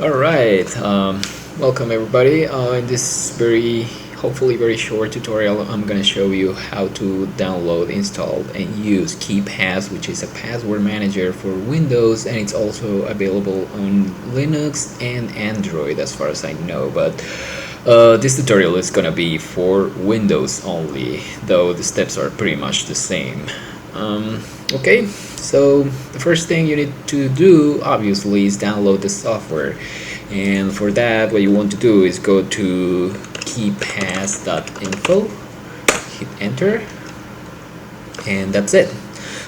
Alright, welcome everybody. In this hopefully very short tutorial, I'm gonna show you how to download, install, and use KeePass, which is a password manager for Windows, and it's also available on Linux and Android as far as I know, but this tutorial is gonna be for Windows only, though the steps are pretty much the same. Okay, so the first thing you need to do obviously is download the software, and for that what you want to do is go to keepass.info, hit enter, and that's it.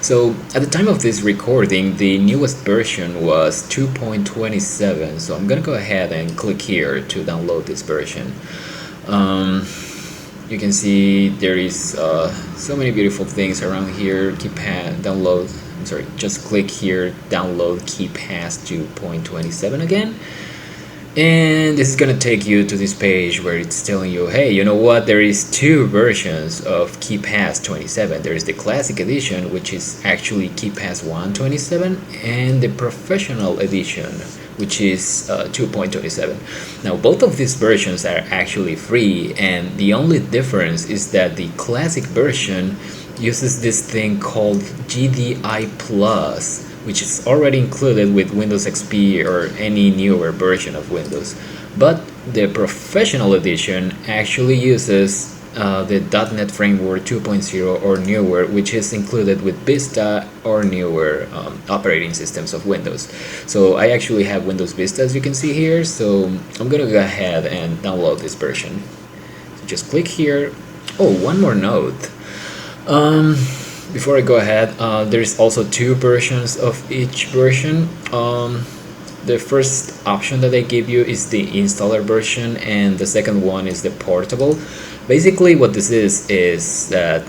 So at the time of this recording, the newest version was 2.27, so I'm gonna go ahead and click here to download this version. You can see there is so many beautiful things around here. Just click here, download KeePass 2.27 again, and this is gonna take you to this page where it's telling you, hey, you know what, there is two versions of KeePass 27. There is the classic edition, which is actually KeePass 1.27, and the professional edition, which is 2.27. Now both of these versions are actually free, and the only difference is that the classic version uses this thing called GDI Plus, which is already included with Windows XP or any newer version of Windows. But the professional edition actually uses the .NET Framework 2.0 or newer, which is included with Vista or newer operating systems of Windows. So I actually have Windows Vista, as you can see here, so I'm gonna go ahead and download this version. So just click here. Oh, one more note. Before I go ahead, there's also two versions of each version. The first option that they give you is the installer version, and the second one is the portable. Basically what this is that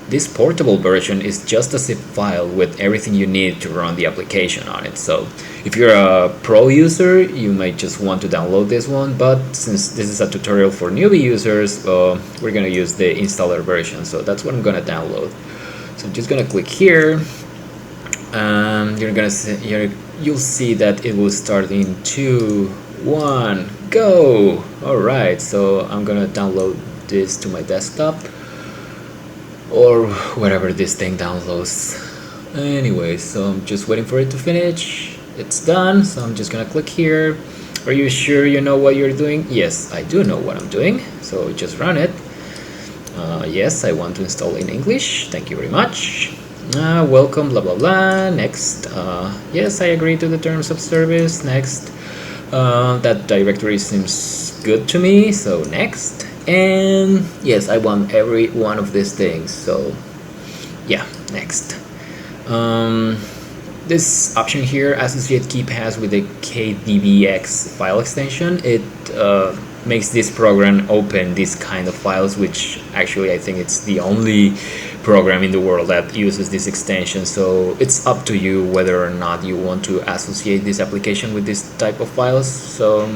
this portable version is just a zip file with everything you need to run the application on it. So if you're a pro user, you might just want to download this one, but since this is a tutorial for newbie users, we're gonna use the installer version, so that's what I'm gonna download. So I'm just gonna click here. You'll see that it will start in 2, 1, go. Alright, so I'm gonna download this to my desktop or wherever this thing downloads. Anyway, so I'm just waiting for it to finish. It's done, so I'm just gonna click here. Are you sure you know what you're doing? Yes, I do know what I'm doing, so just run it. Yes, I want to install in English, thank you very much. Welcome, blah blah blah. Next. Yes, I agree to the terms of service. Next. That directory seems good to me, so next. And yes, I want every one of these things, so yeah, next. This option here, associate KeePass with the KDBX file extension, it makes this program open these kind of files, which actually I think it's the only program in the world that uses this extension. So it's up to you whether or not you want to associate this application with this type of files. So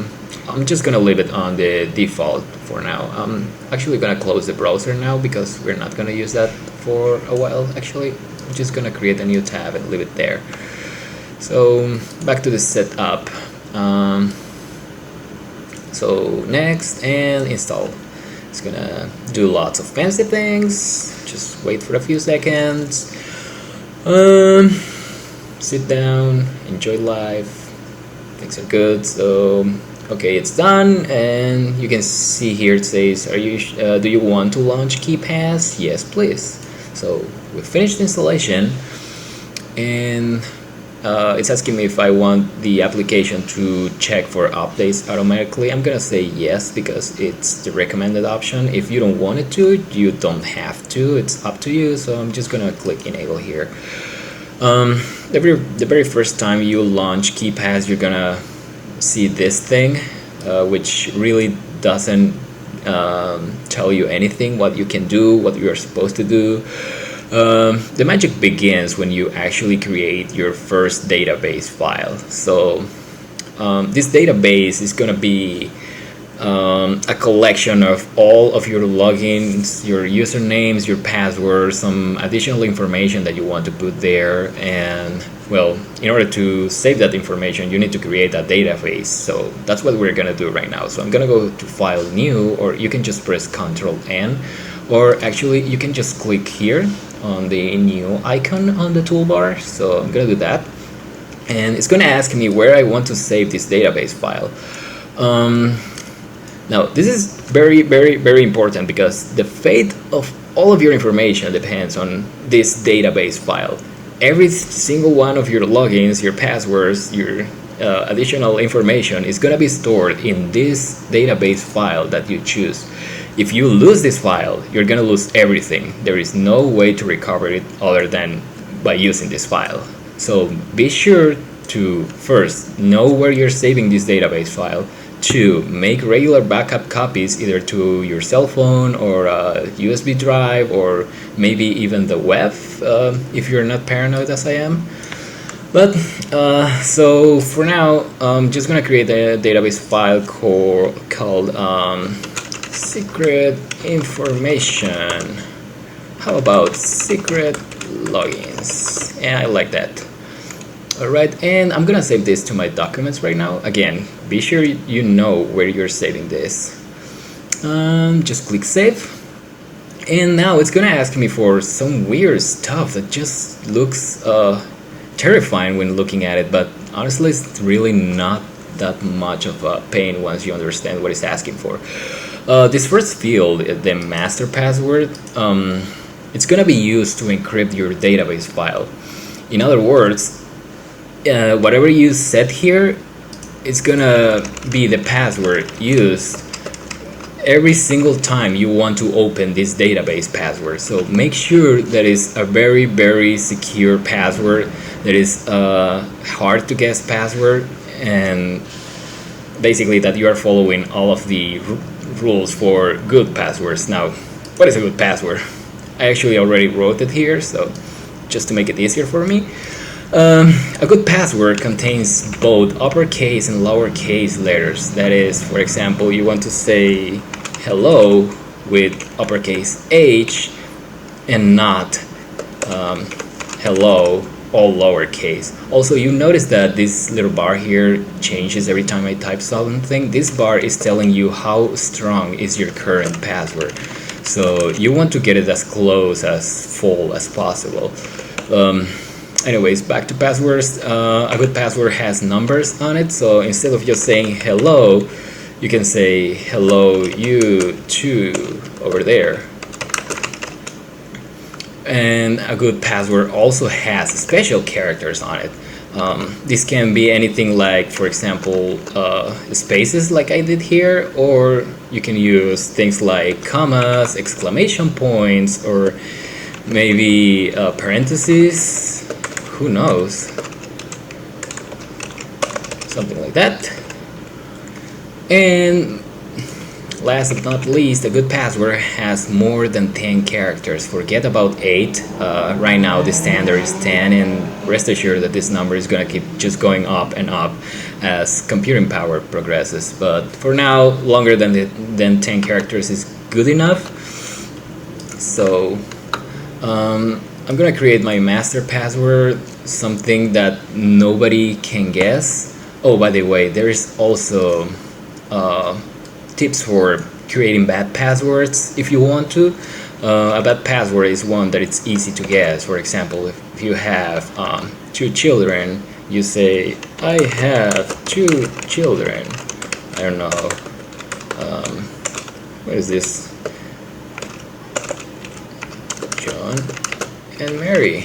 I'm just gonna leave it on the default for now. I'm actually gonna close the browser now because we're not gonna use that for a while. Actually, I'm just gonna create a new tab and leave it there. So back to the setup. So next, and install. It's gonna do lots of fancy things. Just wait for a few seconds. Sit down, enjoy life. Things are good. So okay, it's done, and you can see here it says, do you want to launch KeePass? Yes, please. So we finished installation, and it's asking me if I want the application to check for updates automatically. I'm gonna say yes because it's the recommended option. If you don't want it to, you don't have to. It's up to you. So I'm just gonna click enable here. The very first time you launch KeePass, you're gonna see this thing, which really doesn't tell you anything, what you can do, what you are supposed to do. The magic begins when you actually create your first database file. So this database is going to be a collection of all of your logins, your usernames, your passwords, some additional information that you want to put there. And well, in order to save that information, you need to create a database. So that's what we're gonna do right now. So I'm gonna go to File, New, or you can just press Ctrl N, or actually you can just click here on the new icon on the toolbar. So I'm gonna do that, and it's gonna ask me where I want to save this database file. Now this is very, very, very important, because the fate of all of your information depends on this database file. Every single one of your logins, your passwords, your additional information is gonna be stored in this database file that you choose. If you lose this file, you're gonna lose everything. There is no way to recover it other than by using this file. So be sure to first know where you're saving this database file. 2, make regular backup copies, either to your cell phone or a USB drive, or maybe even the web, if you're not paranoid as I am. But so for now, I'm just gonna create a database file called secret information. How about secret logins? Yeah, I like that. Alright, and I'm gonna save this to my documents right now. Again, be sure you know where you're saving this. Just click save, and now it's gonna ask me for some weird stuff that just looks terrifying when looking at it, but honestly it's really not that much of a pain once you understand what it's asking for. This first field, the master password, it's gonna be used to encrypt your database file. In other words, whatever you set here, it's gonna be the password used every single time you want to open this database password. So make sure that it's a very, very secure password, that is hard to guess password, and basically that you are following all of the rules for good passwords. Now, what is a good password? I actually already wrote it here, so just to make it easier for me. A good password contains both uppercase and lowercase letters. That is, for example, you want to say hello with uppercase H and not hello all lowercase. Also, you notice that this little bar here changes every time I type something. This bar is telling you how strong is your current password. So you want to get it as close as full as possible. Anyways, back to passwords. A good password has numbers on it, so instead of just saying hello, you can say hello you too over there. And a good password also has special characters on it. This can be anything like, for example, spaces like I did here, or you can use things like commas, exclamation points, or maybe parentheses. Who knows? Something like that. And last but not least, a good password has more than 10 characters. Forget about 8. Right now the standard is 10, and rest assured that this number is gonna keep just going up and up as computing power progresses. But for now, longer than 10 characters is good enough. So I'm gonna create my master password, something that nobody can guess. Oh, by the way, there is also tips for creating bad passwords if you want to. A bad password is one that it's easy to guess. For example, if you have 2 children, you say, I have 2 children. I don't know. What is this? John and Mary.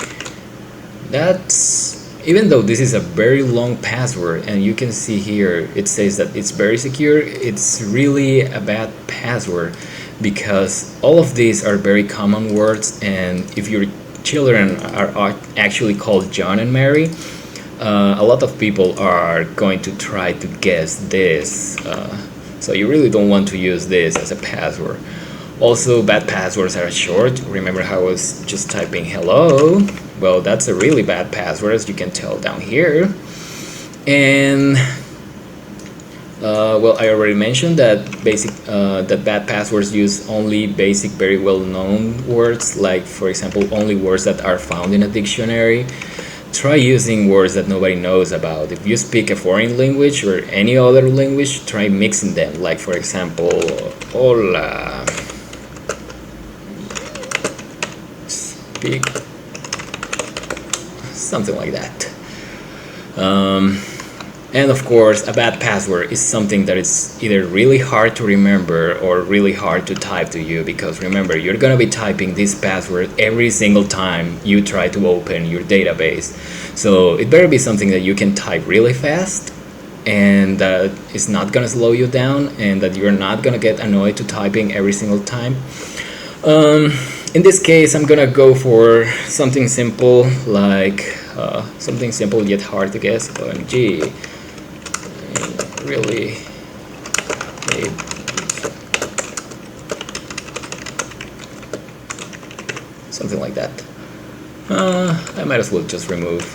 That's, even though this is a very long password, and you can see here it says that it's very secure, it's really a bad password, because all of these are very common words, and if your children are actually called John and Mary, a lot of people are going to try to guess this, so you really don't want to use this as a password. Also, bad passwords are short. Remember how I was just typing hello? Well, that's a really bad password, as you can tell down here. And Well, I already mentioned that that bad passwords use only basic, very well-known words, like for example, only words that are found in a dictionary. Try using words that nobody knows about. If you speak a foreign language or any other language, try mixing them. Like for example, hola. Speak something like that. And of course, a bad password is something that is either really hard to remember or really hard to type to you, because remember, you're gonna be typing this password every single time you try to open your database. So it better be something that you can type really fast and that is not gonna slow you down, and that you're not gonna get annoyed to typing every single time. In this case, I'm gonna go for something simple, like something simple yet hard to guess. OMG. Really made something like that. I might as well just remove.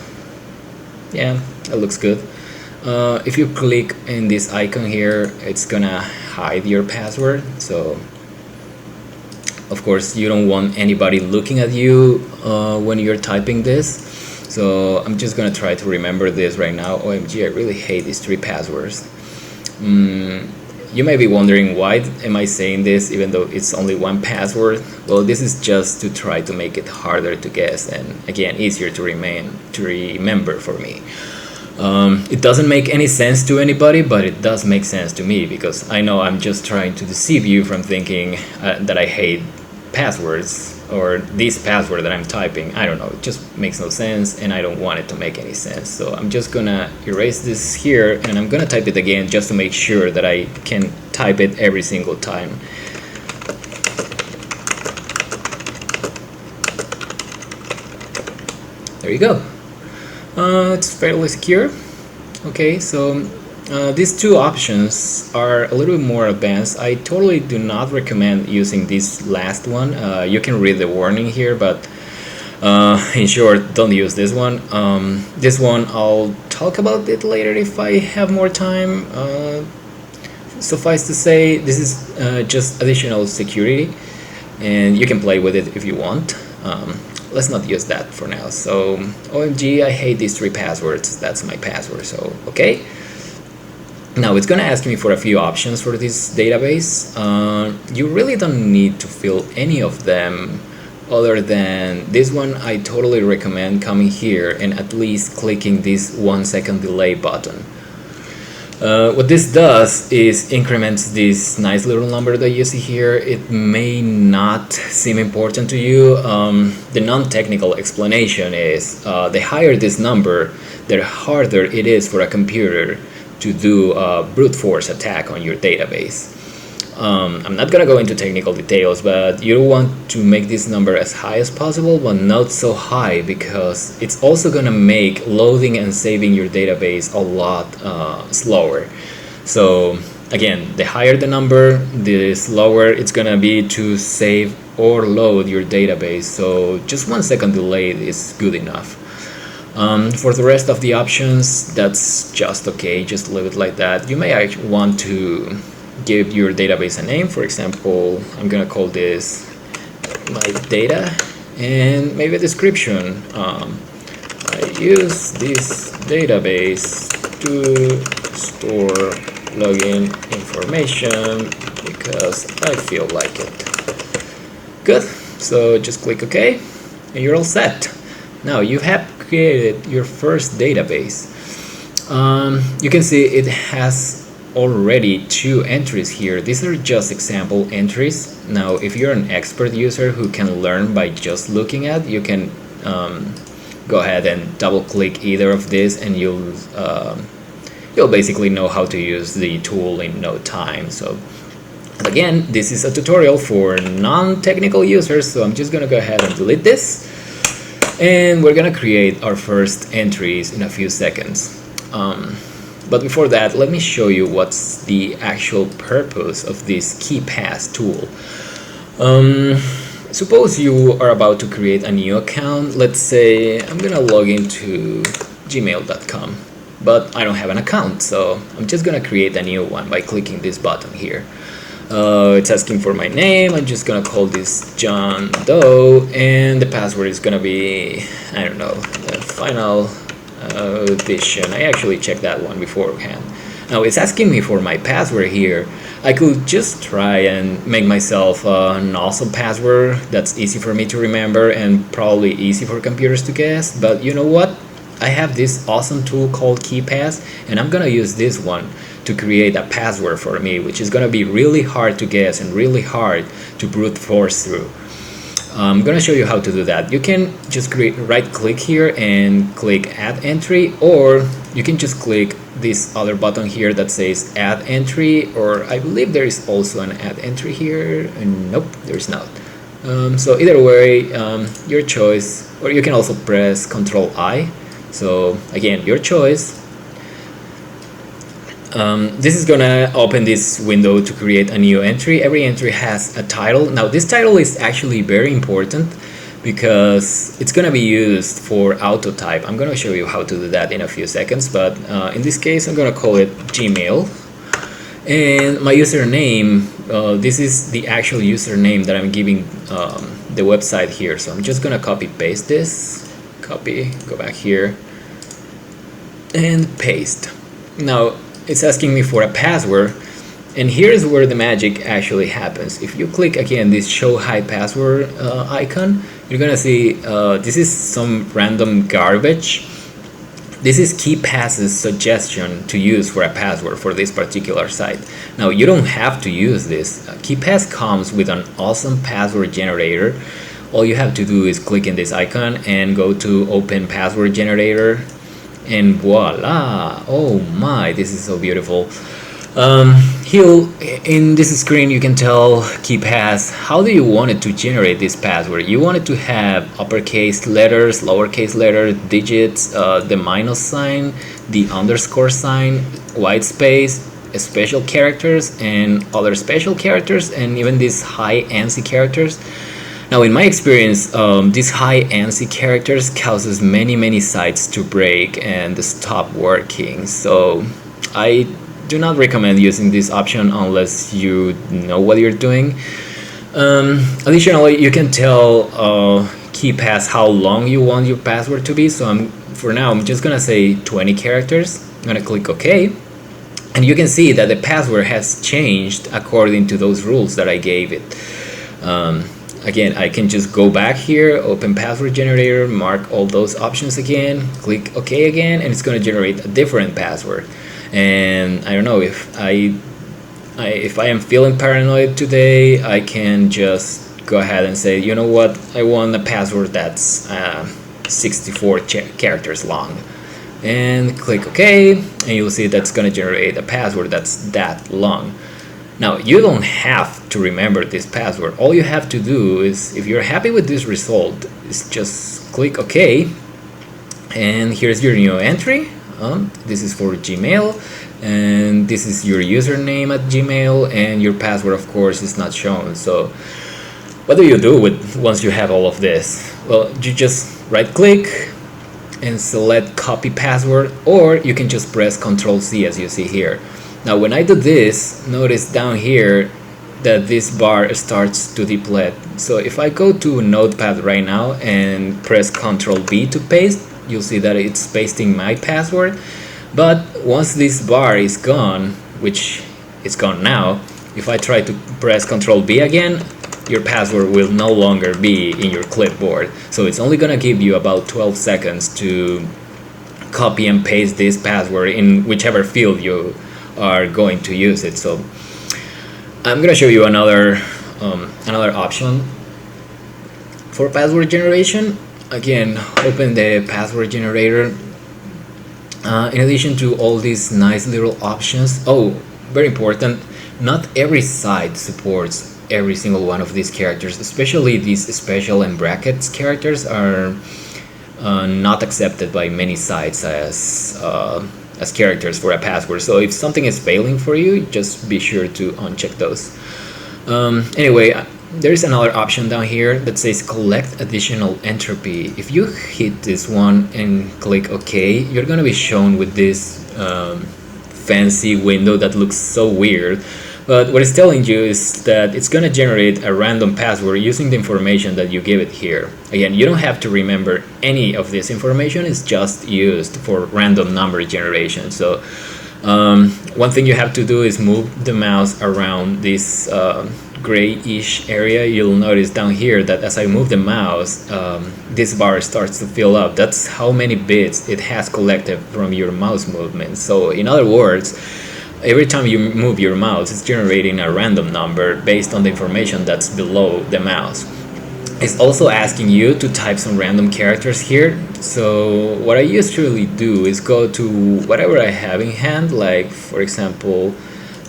Yeah, that looks good. If you click in this icon here, it's gonna hide your password. So of course you don't want anybody looking at you when you're typing this. So I'm just gonna try to remember this right now. OMG, I really hate these 3 passwords. You may be wondering, why am I saying this even though it's only 1 password? Well, this is just to try to make it harder to guess, and again, easier to remember for me. It doesn't make any sense to anybody, but it does make sense to me, because I know I'm just trying to deceive you from thinking that I hate passwords, or this password that I'm typing. I don't know, it just makes no sense, and I don't want it to make any sense. So I'm just gonna erase this here, and I'm gonna type it again just to make sure that I can type it every single time. There you go. It's fairly secure. Okay, so these 2 options are a little bit more advanced. I totally do not recommend using this last one. You can read the warning here, but in short, don't use this one. This one, I'll talk about it later if I have more time. Suffice to say, this is just additional security, and you can play with it if you want. Let's not use that for now. So OMG, I hate these 3 passwords. That's my password. So okay. Now it's gonna ask me for a few options for this database. You really don't need to fill any of them, other than this one. I totally recommend coming here and at least clicking this 1-second delay button. What this does is increments this nice little number that you see here. It may not seem important to you. The non-technical explanation is the higher this number, the harder it is for a computer to do a brute force attack on your database. I'm not gonna go into technical details, but you want to make this number as high as possible, but not so high, because it's also gonna make loading and saving your database a lot slower. So again, the higher the number, the slower it's gonna be to save or load your database. So just 1-second delay is good enough. For the rest of the options, that's just okay, just leave it like that. You may actually want to give your database a name. For example, I'm gonna call this my data, and maybe a description. I use this database to store login information because I feel like it. Good, so just click OK, and you're all set. Now you have created your first database. You can see it has already 2 entries here. These are just example entries. Now if you're an expert user who can learn by just looking at, you can go ahead and double click either of these, and you'll basically know how to use the tool in no time. So again, this is a tutorial for non-technical users, so I'm just gonna go ahead and delete this, and we're gonna create our first entries in a few seconds. But before that, let me show you what's the actual purpose of this KeePass tool. Suppose you are about to create a new account. Let's say I'm gonna log into gmail.com. but I don't have an account, so I'm just gonna create a new one by clicking this button here. It's asking for my name. I'm just gonna call this John Doe, and the password is gonna be, I don't know, the final edition. I actually checked that one beforehand. Now it's asking me for my password here. I could just try and make myself an awesome password that's easy for me to remember and probably easy for computers to guess, but you know what? I have this awesome tool called KeePass, and I'm gonna use this one to create a password for me, which is gonna be really hard to guess and really hard to brute force through. I'm gonna show you how to do that. You can just right click here and click add entry, or you can just click this other button here that says add entry, or I believe there is also an add entry here, and nope, there's not. So either way, your choice, or you can also press Ctrl I. So again, your choice. This is gonna open this window to create a new entry. Every entry has a title. Now this title is actually very important because it's gonna be used for auto type. I'm gonna show you how to do that in a few seconds, but in this case I'm gonna call it Gmail, and my username, this is the actual username that I'm giving the website here. So I'm just gonna copy paste this, copy, go back here and paste. Now it's asking me for a password, and here's where the magic actually happens. If you click again this show hide password icon, you're gonna see this is some random garbage. This is KeePass's suggestion to use for a password for this particular site. Now you don't have to use this. KeePass comes with an awesome password generator. All you have to do is click in this icon and go to open password generator, and voila! Oh my, this is so beautiful. Here in this screen you can tell KeePass how do you want it to generate this password. You want it to have uppercase letters, lowercase letters, digits, the minus sign, the underscore sign, white space, special characters, and other special characters, and even these high ANSI characters. Now in my experience, these high ANSI characters causes many sites to break and stop working, so I do not recommend using this option unless you know what you're doing. Additionally, you can tell KeePass how long you want your password to be, so for now I'm just gonna say 20 characters. I'm gonna click OK, and you can see that the password has changed according to those rules that I gave it. Again, I can just go back here, open password generator, mark all those options again, click OK again, and it's going to generate a different password. And I don't know, if I am feeling paranoid today, I can just go ahead and say, you know what, I want a password that's 64 characters long, and click OK, and you'll see that's going to generate a password that's that long. Now you don't have to remember this password. All you have to do is, if you're happy with this result, is just click OK, and here's your new entry. This is for Gmail, and this is your username at Gmail, and your password of course is not shown. So what do you do once you have all of this? Well, you just right click and select copy password, or you can just press Ctrl+C as you see here. Now when I do this, notice down here that this bar starts to deplete. So if I go to Notepad right now and press Ctrl+V to paste, you'll see that it's pasting my password. But once this bar is gone, which is gone now, if I try to press Ctrl+V again, your password will no longer be in your clipboard. So it's only gonna give you about 12 seconds to copy and paste this password in whichever field you are going to use it. So I'm gonna show you another option for password generation. Again, open the password generator. In addition to all these nice little options, oh, very important, not every site supports every single one of these characters, especially these special and brackets characters are not accepted by many sites as characters for a password. So if something is failing for you, just be sure to uncheck those. Anyway, there is another option down here that says collect additional entropy. If you hit this one and click OK, you're gonna be shown with this fancy window that looks so weird. But what it's telling you is that it's gonna generate a random password using the information that you give it here. Again, you don't have to remember any of this information. It's just used for random number generation. So one thing you have to do is move the mouse around this grayish area. You'll notice down here that as I move the mouse, this bar starts to fill up. That's how many bits it has collected from your mouse movement. So in other words, every time you move your mouse, it's generating a random number based on the information that's below the mouse. It's also asking you to type some random characters here. So what I usually do is go to whatever I have in hand, like for example,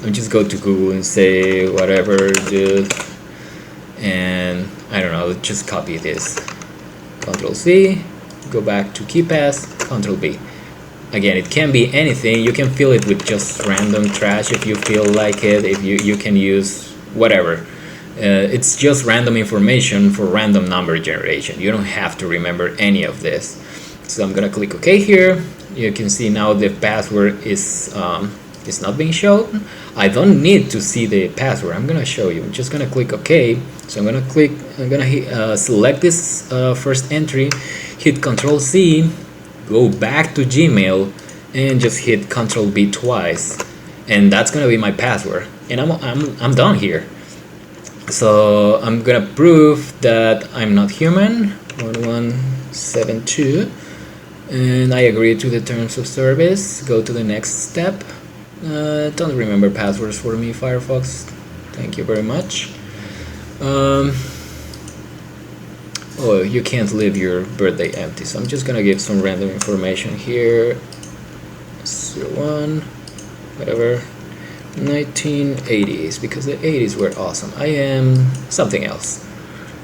I just go to Google and say whatever, and I don't know, just copy this. Control C, go back to KeePass, Control B. Again, it can be anything. You can fill it with just random trash if you feel like it. If you can use whatever. It's just random information for random number generation. You don't have to remember any of this. So I'm gonna click OK here. You can see now the password is not being shown. I don't need to see the password. I'm gonna show you. I'm just gonna click OK. So I'm gonna select this first entry, hit Control C, go back to Gmail, and just hit Control B twice, and that's gonna be my password. And I'm done here. So I'm gonna prove that I'm not human. 1172, and I agree to the terms of service. Go to the next step. Don't remember passwords for me, Firefox. Thank you very much. Oh, you can't leave your birthday empty, so I'm just gonna give some random information here. 01, whatever, 1980s, because the 80s were awesome. I am something else.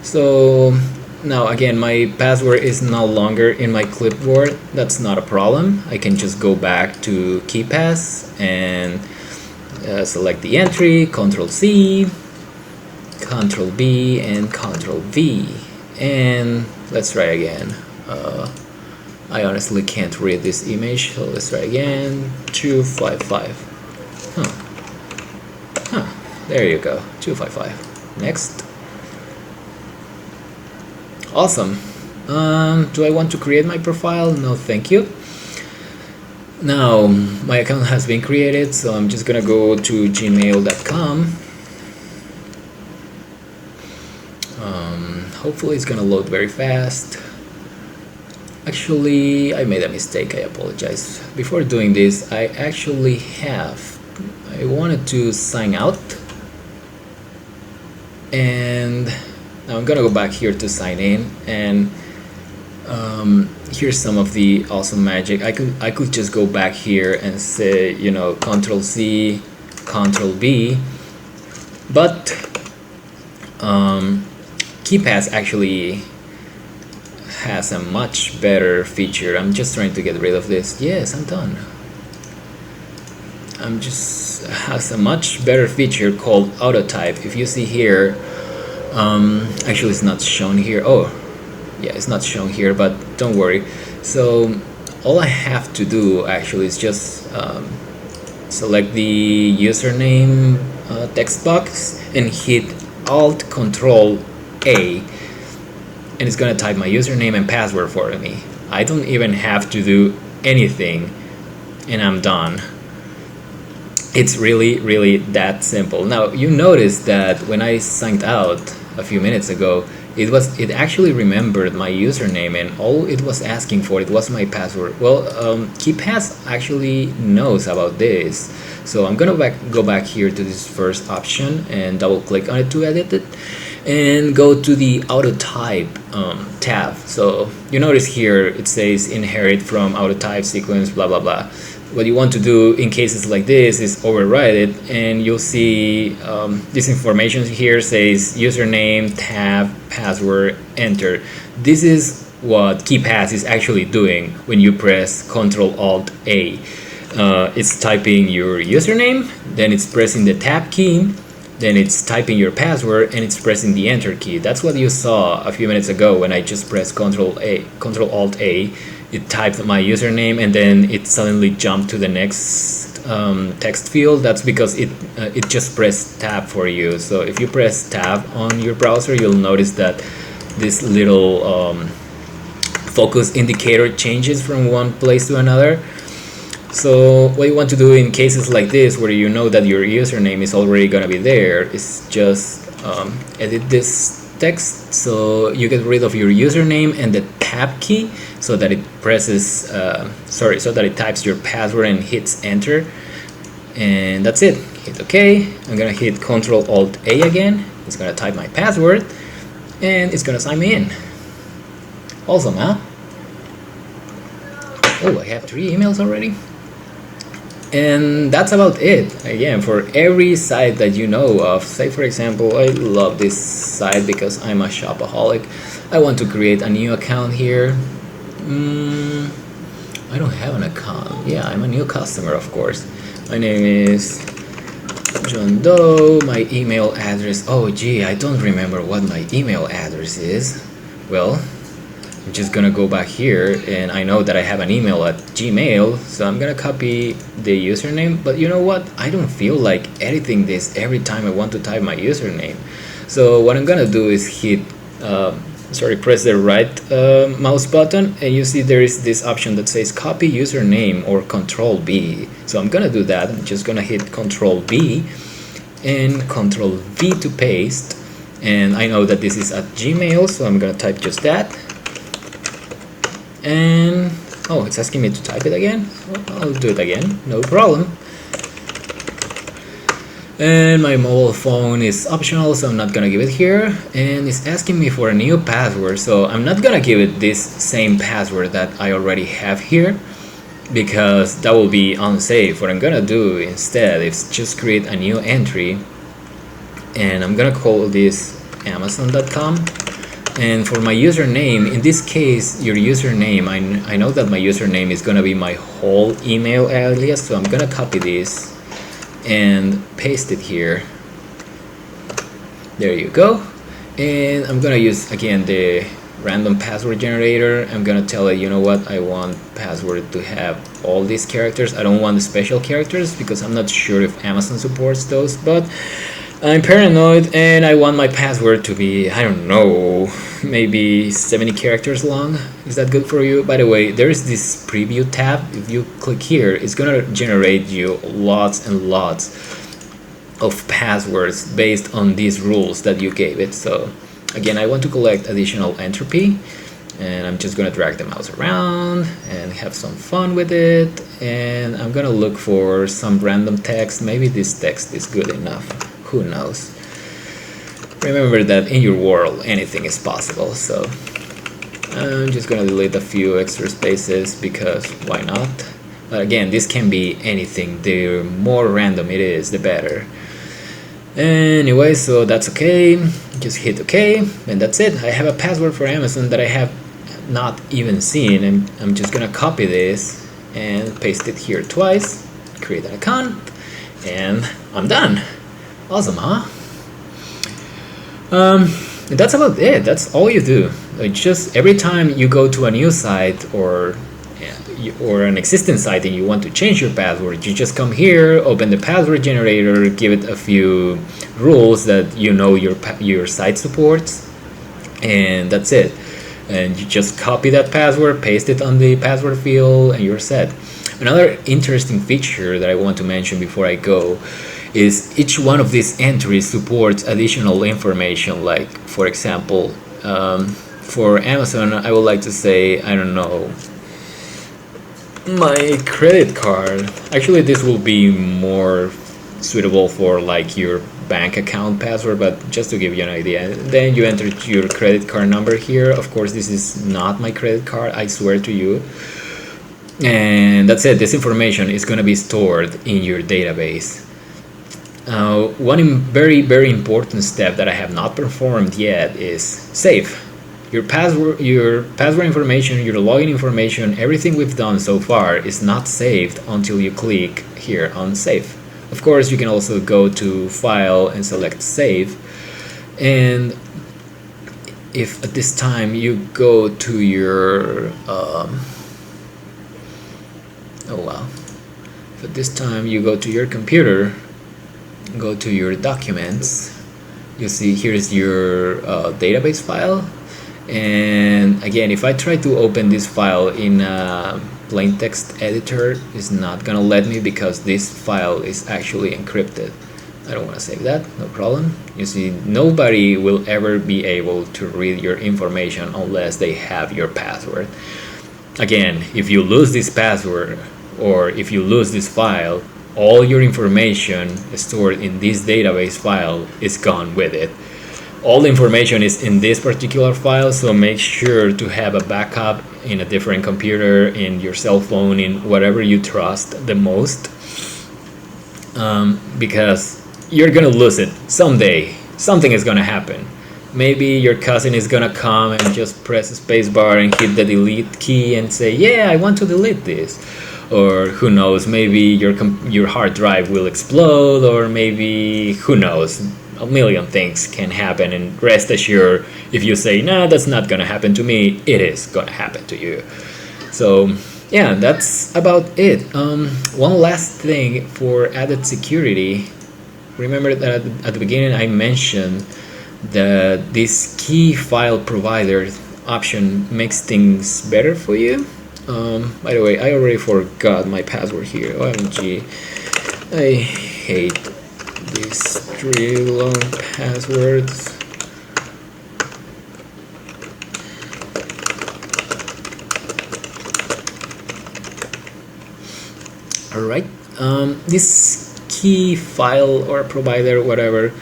So now again, my password is no longer in my clipboard. That's not a problem. I can just go back to KeePass and select the entry, Control C, Control B, and Control V. And let's try again. I honestly can't read this image, so let's try again. 255. There you go. 255. Next. Awesome. Do I want to create my profile? No, thank you. Now my account has been created, so I'm just gonna go to gmail.com. Hopefully it's gonna load very fast. Actually, I made a mistake. I apologize. Before doing this, I wanted to sign out, and now I'm gonna go back here to sign in, and here's some of the awesome magic. I could just go back here and say, you know, Control C, Control B, but KeePass actually has a much better feature. I'm just trying to get rid of this. Yes, I'm done. Has a much better feature called auto type. If you see here, actually it's not shown here. Oh yeah, it's not shown here, but don't worry. So all I have to do actually is just select the username text box and hit Alt Control A, and it's gonna type my username and password for me. I don't even have to do anything, and I'm done. It's really that simple. Now you notice that when I signed out a few minutes ago, it actually remembered my username, and all it was asking for it was my password. Well, KeePass actually knows about this, so I'm gonna go back here to this first option and double click on it to edit it, and go to the auto type tab. So you notice here it says inherit from auto type sequence, blah blah blah. What you want to do in cases like this is override it, and you'll see this information here says username, tab, password, enter. This is what KeePass is actually doing when you press Ctrl Alt A. It's typing your username, then it's pressing the tab key, then it's typing your password and it's pressing the enter key. That's what you saw a few minutes ago when I just pressed Control Alt A. It typed my username and then it suddenly jumped to the next text field. That's because it just pressed tab for you. So if you press tab on your browser, you'll notice that this little focus indicator changes from one place to another. So what you want to do in cases like this, where you know that your username is already going to be there, is just edit this text so you get rid of your username and the tab key, so that it presses so that it types your password and hits enter, and that's it. Hit OK. I'm gonna hit Control Alt A again. It's gonna type my password and it's gonna sign me in. Awesome, huh? Oh, I have 3 emails already. And that's about it. Again, for every site that you know of, say for example, I love this site because I'm a shopaholic. I want to create a new account here. I don't have an account. Yeah, I'm a new customer, of course. My name is John Doe. My email address, oh gee, I don't remember what my email address is. Well, I'm just gonna go back here, and I know that I have an email at Gmail, so I'm gonna copy the username. But you know what, I don't feel like editing this every time I want to type my username. So what I'm gonna do is press the right mouse button, and you see there is this option that says copy username or Control B. So I'm gonna do that. I'm just gonna hit Control B and Control V to paste, and I know that this is at Gmail, so I'm gonna type just that. And oh, it's asking me to type it again. I'll do it again, no problem. And my mobile phone is optional, so I'm not gonna give it here. And it's asking me for a new password, so I'm not gonna give it this same password that I already have here, because that will be unsafe. What I'm gonna do instead is just create a new entry, and I'm gonna call this Amazon.com. And for my username, in this case, your username, I know that my username is gonna be my whole email alias, so I'm gonna copy this and paste it here. There you go. And I'm gonna use again the random password generator. I'm gonna tell it, you know what, I want password to have all these characters. I don't want the special characters because I'm not sure if Amazon supports those, but I'm paranoid and I want my password to be, I don't know, maybe 70 characters long. Is that good for you? By the way, there is this preview tab. If you click here, it's gonna generate you lots and lots of passwords based on these rules that you gave it. So again, I want to collect additional entropy, and I'm just gonna drag the mouse around and have some fun with it. And I'm gonna look for some random text. Maybe this text is good enough. Who knows? Remember that in your world anything is possible, so I'm just gonna delete a few extra spaces because why not? But again, this can be anything. The more random it is, the better. Anyway, so that's okay. Just hit OK, and that's it. I have a password for Amazon that I have not even seen, and I'm just gonna copy this and paste it here twice, create an account, and I'm done. Awesome, huh? That's about it. That's all you do. Like, just every time you go to a new site or an existing site and you want to change your password, you just come here, open the password generator, give it a few rules that you know your site supports, and that's it. And you just copy that password, paste it on the password field, and you're set. Another interesting feature that I want to mention before I go is each one of these entries supports additional information. Like, for example, for Amazon, I would like to say, I don't know, my credit card. Actually, this will be more suitable for like your bank account password, but just to give you an idea, then you enter your credit card number here. Of course, this is not my credit card, I swear to you. And that's it. This information is going to be stored in your database. One very important step that I have not performed yet is save. Your password information, your login information, everything we've done so far is not saved until you click here on save. Of course, you can also go to File and select Save, and if at this time you go to your if at this time you go to your computer, go to your documents, you see here's your database file. And again, if I try to open this file in a plain text editor, it's not gonna let me because this file is actually encrypted. I don't want to save that, no problem. You see, nobody will ever be able to read your information unless they have your password. Again, if you lose this password or if you lose this file, all your information stored in this database file is gone with it. All the information is in this particular file, so make sure to have a backup in a different computer, in your cell phone, in whatever you trust the most, because you're gonna lose it someday. Something is gonna happen. Maybe your cousin is gonna come and just press spacebar and hit the delete key and say, yeah, I want to delete this. Or who knows, maybe your hard drive will explode, or maybe, who knows, a million things can happen. And rest assured, if you say, nah, that's not gonna happen to me, it is gonna happen to you. So yeah, that's about it. One last thing for added security. Remember that at the beginning I mentioned that this key file provider option makes things better for you. By the way, I already forgot my password here. OMG, I hate these 3 long passwords. Alright, this key file or provider, whatever,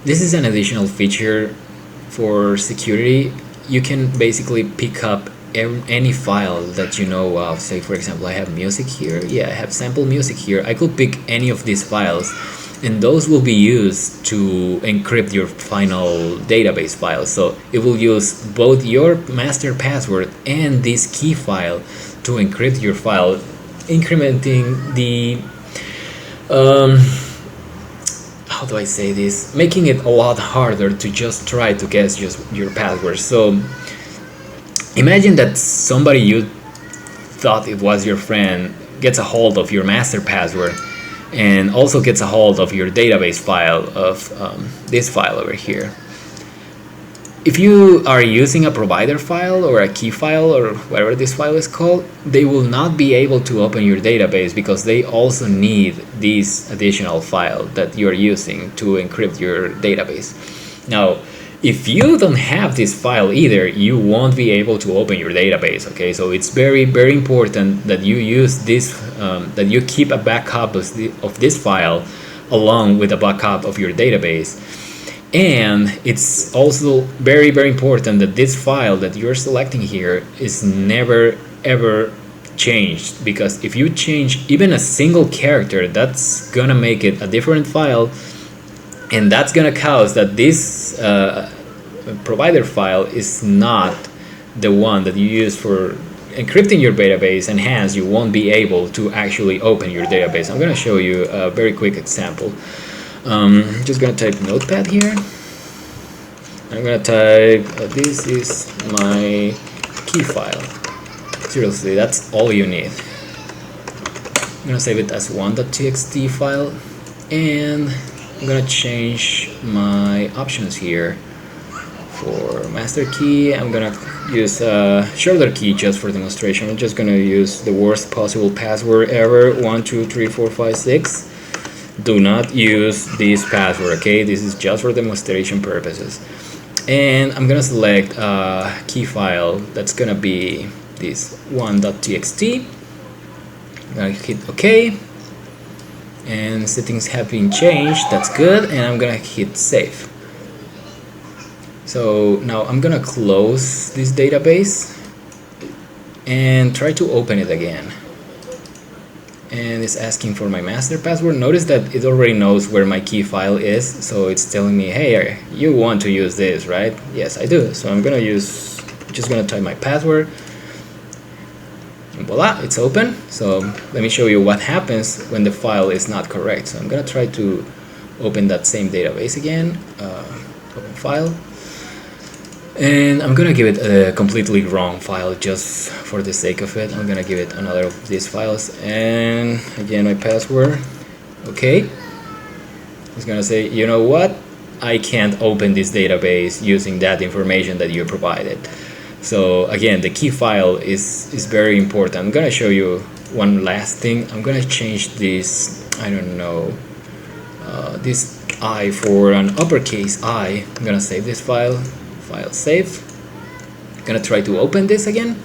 this is an additional feature for security. You can basically pick up any file that you know of. Say for example, I have music here. Yeah, I have sample music here. I could pick any of these files, and those will be used to encrypt your final database file. So it will use both your master password and this key file to encrypt your file, incrementing the how do I say this, making it a lot harder to just try to guess just your password. So imagine that somebody you thought it was your friend gets a hold of your master password and also gets a hold of your database file of this file over here. If you are using a provider file or a key file or whatever this file is called, they will not be able to open your database because they also need this additional file that you are using to encrypt your database. Now, if you don't have this file either, you won't be able to open your database. Okay, so it's very, very important that you use this, that you keep a backup of this file along with a backup of your database. And it's also very, very important that this file that you're selecting here is never ever changed, because if you change even a single character, that's gonna make it a different file, and that's gonna cause that this provider file is not the one that you use for encrypting your database, and hence you won't be able to actually open your database. I'm gonna show you a very quick example. Just gonna type notepad here. I'm gonna type this is my key file. Seriously, that's all you need. I'm gonna save it as one.txt file, and I'm gonna change my options here. For master key, I'm gonna use a shorter key just for demonstration. I'm just gonna use the worst possible password ever, 1 2 3 4 5 6. Do not use this password, okay? This is just for demonstration purposes. And I'm gonna select a key file that's gonna be this one.txt. I'm gonna hit OK, and settings have been changed. That's good, and I'm gonna hit save. So now I'm gonna close this database and try to open it again. And it's asking for my master password. Notice that it already knows where my key file is, so it's telling me, hey, you want to use this, right? Yes, I do. So I'm just gonna type my password. voila, it's open. So let me show you what happens when the file is not correct. So I'm gonna try to open that same database again, open file, and I'm gonna give it a completely wrong file just for the sake of it. I'm gonna give it another of these files, and again my password. Okay, it's gonna say, you know what, I can't open this database using that information that you provided. So again, the key file is very important. I'm gonna show you one last thing. I'm gonna change this, I don't know, this I for an uppercase I. I'm gonna save this file, save. I'm gonna try to open this again.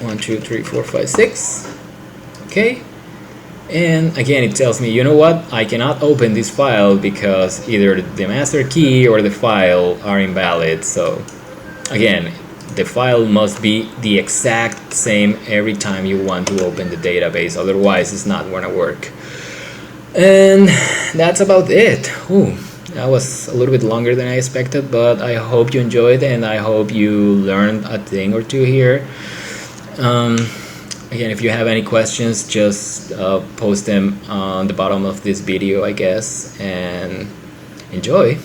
1 2 3 4 5 6. Okay, and again it tells me, you know what, I cannot open this file because either the master key or the file are invalid. So again, the file must be the exact same every time you want to open the database, otherwise it's not gonna work. And that's about it. Ooh, that was a little bit longer than I expected, but I hope you enjoyed and I hope you learned a thing or two here. Again, if you have any questions, just post them on the bottom of this video, I guess, and enjoy.